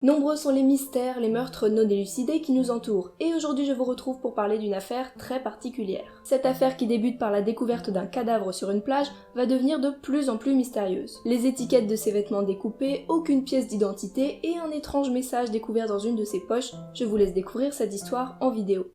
Nombreux sont les mystères, les meurtres non élucidés qui nous entourent, et aujourd'hui je vous retrouve pour parler d'une affaire très particulière. Cette affaire qui débute par la découverte d'un cadavre sur une plage va devenir de plus en plus mystérieuse. Les étiquettes de ses vêtements découpés, aucune pièce d'identité et un étrange message découvert dans une de ses poches, je vous laisse découvrir cette histoire en vidéo.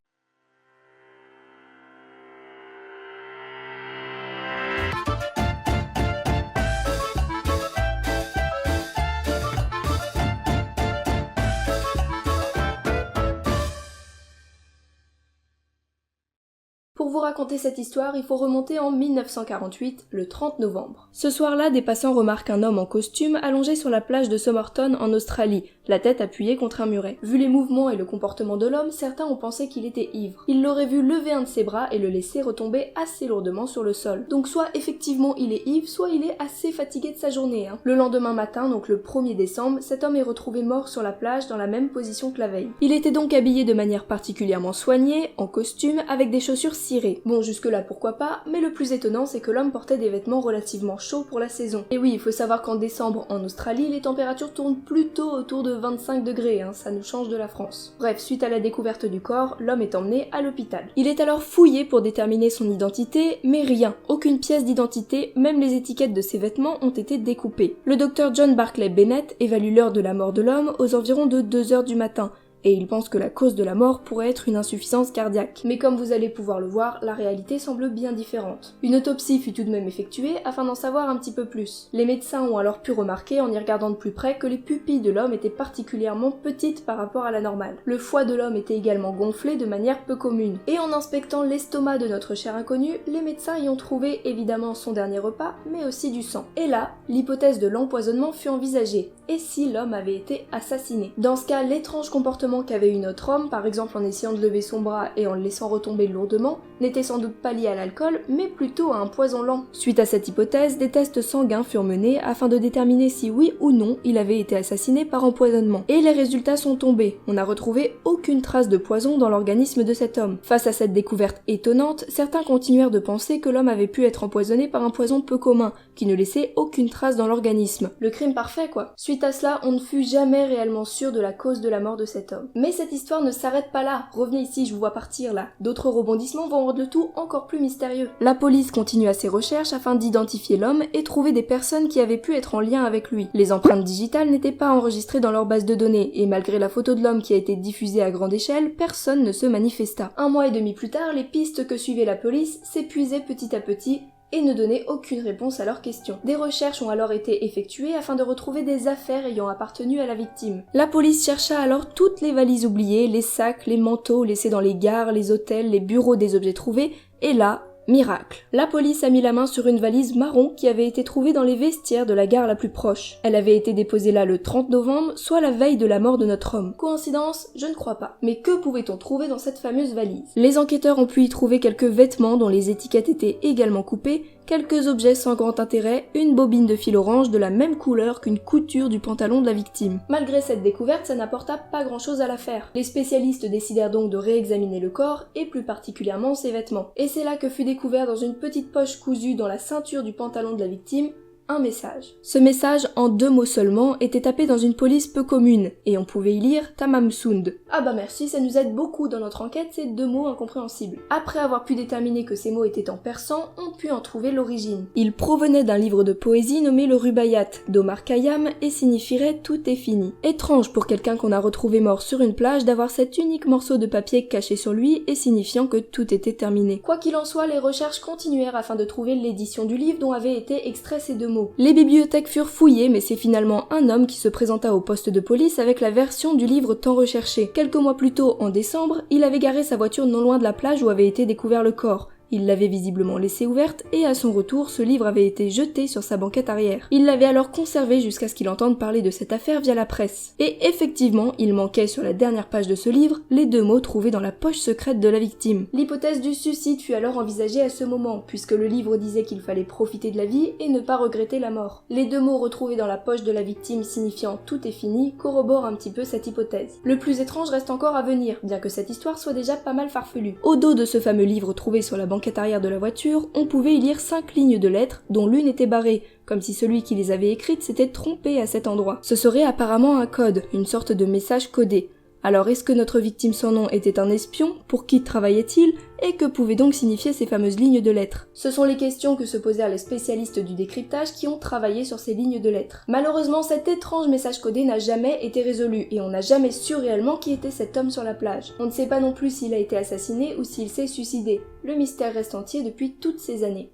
Pour vous raconter cette histoire, il faut remonter en 1948, le 30 novembre. Ce soir-là, des passants remarquent un homme en costume allongé sur la plage de Somerton en Australie, la tête appuyée contre un muret. Vu les mouvements et le comportement de l'homme, certains ont pensé qu'il était ivre. Ils l'auraient vu lever un de ses bras et le laisser retomber assez lourdement sur le sol. Donc soit effectivement il est ivre, soit il est assez fatigué de sa journée. Le lendemain matin, donc le 1er décembre, cet homme est retrouvé mort sur la plage dans la même position que la veille. Il était donc habillé de manière particulièrement soignée, en costume, avec des chaussures cirées. Bon, jusque-là pourquoi pas, mais le plus étonnant c'est que l'homme portait des vêtements relativement chauds pour la saison. Et oui, il faut savoir qu'en décembre, en Australie, les températures tournent plutôt autour de 25 degrés, ça nous change de la France. Bref, suite à la découverte du corps, l'homme est emmené à l'hôpital. Il est alors fouillé pour déterminer son identité, mais rien, aucune pièce d'identité, même les étiquettes de ses vêtements ont été découpées. Le docteur John Barclay Bennett évalue l'heure de la mort de l'homme aux environs de 2 heures du matin, et il pense que la cause de la mort pourrait être une insuffisance cardiaque. Mais comme vous allez pouvoir le voir, la réalité semble bien différente. Une autopsie fut tout de même effectuée afin d'en savoir un petit peu plus. Les médecins ont alors pu remarquer, en y regardant de plus près, que les pupilles de l'homme étaient particulièrement petites par rapport à la normale. Le foie de l'homme était également gonflé de manière peu commune. Et en inspectant l'estomac de notre cher inconnu, les médecins y ont trouvé évidemment son dernier repas, mais aussi du sang. Et là, l'hypothèse de l'empoisonnement fut envisagée. Et si l'homme avait été assassiné? Dans ce cas, l'étrange comportement qu'avait eu notre homme, par exemple en essayant de lever son bras et en le laissant retomber lourdement, n'était sans doute pas lié à l'alcool, mais plutôt à un poison lent. Suite à cette hypothèse, des tests sanguins furent menés afin de déterminer si oui ou non il avait été assassiné par empoisonnement. Et les résultats sont tombés. On n'a retrouvé aucune trace de poison dans l'organisme de cet homme. Face à cette découverte étonnante, certains continuèrent de penser que l'homme avait pu être empoisonné par un poison peu commun, qui ne laissait aucune trace dans l'organisme. Le crime parfait quoi. Suite à cela, on ne fut jamais réellement sûr de la cause de la mort de cet homme. Mais cette histoire ne s'arrête pas là. Revenez ici, je vous vois partir là. D'autres rebondissements vont rendre le tout encore plus mystérieux. La police continue à ses recherches afin d'identifier l'homme et trouver des personnes qui avaient pu être en lien avec lui. Les empreintes digitales n'étaient pas enregistrées dans leur base de données, et malgré la photo de l'homme qui a été diffusée à grande échelle, personne ne se manifesta. 1 mois et demi plus tard, les pistes que suivait la police s'épuisaient petit à petit, et ne donnaient aucune réponse à leurs questions. Des recherches ont alors été effectuées afin de retrouver des affaires ayant appartenu à la victime. La police chercha alors toutes les valises oubliées, les sacs, les manteaux laissés dans les gares, les hôtels, les bureaux des objets trouvés, et là, miracle. La police a mis la main sur une valise marron qui avait été trouvée dans les vestiaires de la gare la plus proche. Elle avait été déposée là le 30 novembre, soit la veille de la mort de notre homme. Coïncidence? Je ne crois pas. Mais que pouvait-on trouver dans cette fameuse valise? Les enquêteurs ont pu y trouver quelques vêtements dont les étiquettes étaient également coupées, quelques objets sans grand intérêt, une bobine de fil orange de la même couleur qu'une couture du pantalon de la victime. Malgré cette découverte, ça n'apporta pas grand-chose à l'affaire. Les spécialistes décidèrent donc de réexaminer le corps, et plus particulièrement ses vêtements. Et c'est là que fut découvert dans une petite poche cousue dans la ceinture du pantalon de la victime, un message. Ce message, en 2 mots seulement, était tapé dans une police peu commune, et on pouvait y lire « Tamam Sound ». Ah bah merci, ça nous aide beaucoup dans notre enquête, ces 2 mots incompréhensibles. Après avoir pu déterminer que ces mots étaient en persan, on put en trouver l'origine. Ils provenaient d'un livre de poésie nommé le Rubaiyat, d'Omar Khayyam, et signifieraient « tout est fini ». Étrange pour quelqu'un qu'on a retrouvé mort sur une plage d'avoir cet unique morceau de papier caché sur lui et signifiant que tout était terminé. Quoi qu'il en soit, les recherches continuèrent afin de trouver l'édition du livre dont avaient été extraits ces 2 mots. Les bibliothèques furent fouillées, mais c'est finalement un homme qui se présenta au poste de police avec la version du livre tant recherché. Quelques mois plus tôt, en décembre, il avait garé sa voiture non loin de la plage où avait été découvert le corps. Il l'avait visiblement laissée ouverte et à son retour, ce livre avait été jeté sur sa banquette arrière. Il l'avait alors conservé jusqu'à ce qu'il entende parler de cette affaire via la presse. Et effectivement, il manquait sur la dernière page de ce livre les 2 mots trouvés dans la poche secrète de la victime. L'hypothèse du suicide fut alors envisagée à ce moment, puisque le livre disait qu'il fallait profiter de la vie et ne pas regretter la mort. Les 2 mots retrouvés dans la poche de la victime signifiant « tout est fini » corroborent un petit peu cette hypothèse. Le plus étrange reste encore à venir, bien que cette histoire soit déjà pas mal farfelue. Au dos de ce fameux livre trouvé sur la banquette banquette arrière de la voiture, on pouvait y lire 5 lignes de lettres, dont l'une était barrée, comme si celui qui les avait écrites s'était trompé à cet endroit. Ce serait apparemment un code, une sorte de message codé. Alors est-ce que notre victime sans nom était un espion? Pour qui travaillait-il? Et que pouvaient donc signifier ces fameuses lignes de lettres? Ce sont les questions que se posèrent les spécialistes du décryptage qui ont travaillé sur ces lignes de lettres. Malheureusement, cet étrange message codé n'a jamais été résolu et on n'a jamais su réellement qui était cet homme sur la plage. On ne sait pas non plus s'il a été assassiné ou s'il s'est suicidé. Le mystère reste entier depuis toutes ces années.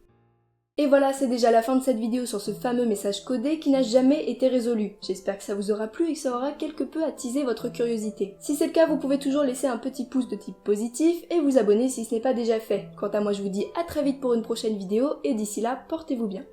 Et voilà, c'est déjà la fin de cette vidéo sur ce fameux message codé qui n'a jamais été résolu. J'espère que ça vous aura plu et que ça aura quelque peu attisé votre curiosité. Si c'est le cas, vous pouvez toujours laisser un petit pouce de type positif et vous abonner si ce n'est pas déjà fait. Quant à moi, je vous dis à très vite pour une prochaine vidéo et d'ici là, portez-vous bien.